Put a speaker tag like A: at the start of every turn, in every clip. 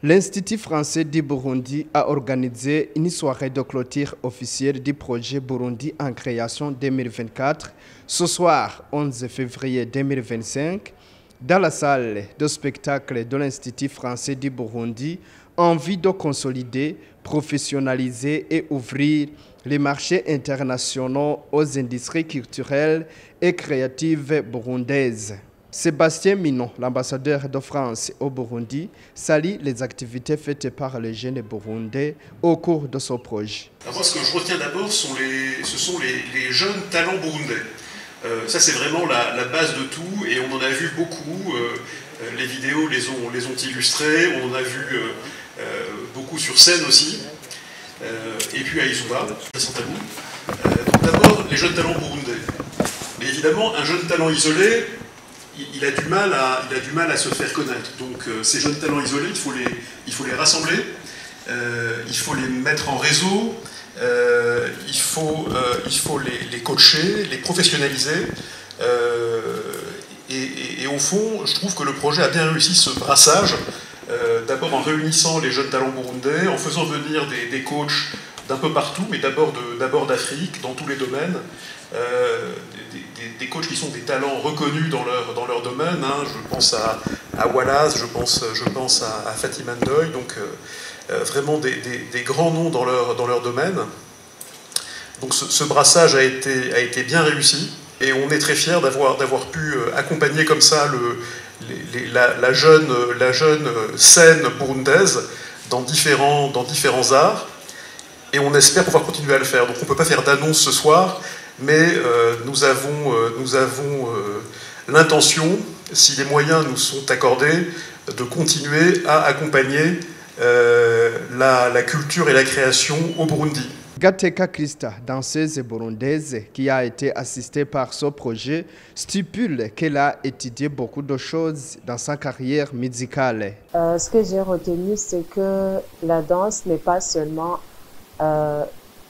A: l'Institut français du Burundi a organisé une soirée de clôture officielle du projet Burundi en création 2024, ce soir 11 février 2025, dans la salle de spectacle de l'Institut français du Burundi, en vue de consolider, professionnaliser et ouvrir les marchés internationaux aux industries culturelles et créatives burundaises. Sébastien Minon, l'ambassadeur de France au Burundi, salue les activités faites par les jeunes burundais au cours de ce projet.
B: Alors moi, ce que je retiens d'abord, ce sont les jeunes talents burundais. Ça, c'est vraiment la base de tout, et on en a vu beaucoup. Les vidéos les ont illustrés, on en a vu beaucoup sur scène aussi, et puis à Izuba, à Santabou. Donc d'abord, les jeunes talents burundais. Mais évidemment, un jeune talent isolé, il a du mal à se faire connaître. Donc ces jeunes talents isolés, il faut les rassembler, il faut les mettre en réseau, il faut les coacher, les professionnaliser. Et au fond, je trouve que le projet a bien réussi ce brassage, d'abord en réunissant les jeunes talents burundais, en faisant venir des coachs d'un peu partout, mais d'abord d'Afrique, dans tous les domaines, des coachs qui sont des talents reconnus dans leur domaine. Hein. Je pense à Wallace, je pense à Fatima Ndoye, donc vraiment des grands noms dans leur domaine. Donc ce brassage a été bien réussi, et on est très fiers d'avoir pu accompagner comme ça la jeune scène burundaise dans différents arts. Et on espère pouvoir continuer à le faire. Donc on ne peut pas faire d'annonce ce soir, mais nous avons l'intention, si les moyens nous sont accordés, de continuer à accompagner la culture et la création au Burundi.
A: Gateka Christa, danseuse burundaise qui a été assistée par ce projet, stipule qu'elle a étudié beaucoup de choses dans sa carrière musicale.
C: Ce que j'ai retenu, c'est que la danse n'est pas seulement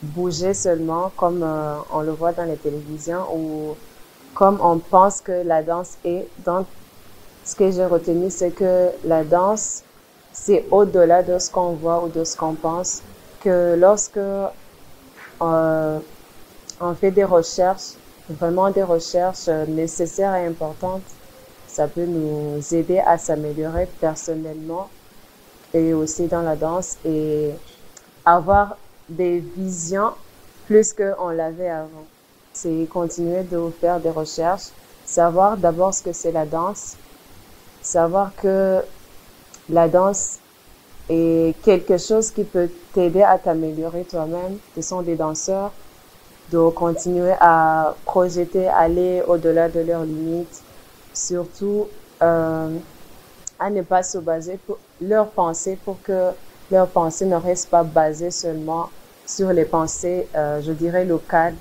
C: bouger seulement comme on le voit dans les télévisions ou comme on pense que la danse est. Donc, ce que j'ai retenu, c'est que la danse, c'est au-delà de ce qu'on voit ou de ce qu'on pense, que lorsque on fait des recherches, vraiment des recherches nécessaires et importantes, ça peut nous aider à s'améliorer personnellement et aussi dans la danse et avoir des visions plus qu'on l'avait avant. C'est continuer de faire des recherches, savoir d'abord ce que c'est la danse, savoir que la danse est quelque chose qui peut t'aider à t'améliorer toi-même. Ce sont des danseurs, de continuer à projeter, aller au-delà de leurs limites, surtout à ne pas se baser pour leurs pensées, pour que leurs pensées ne restent pas basées seulement sur les pensées, je dirais, locales,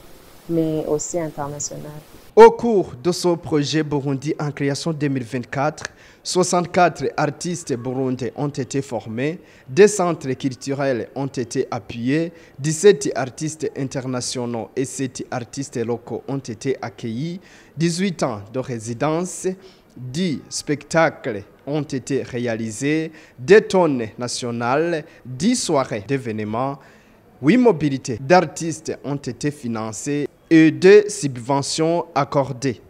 C: mais aussi internationales.
A: Au cours de ce projet Burundi en création 2024, 64 artistes burundais ont été formés, des centres culturels ont été appuyés, 17 artistes internationaux et 7 artistes locaux ont été accueillis, 18 ans de résidence, 10 spectacles ont été réalisés, 2 tonnes nationales, 10 soirées d'événements, 8 mobilités d'artistes ont été financées et 2 subventions accordées.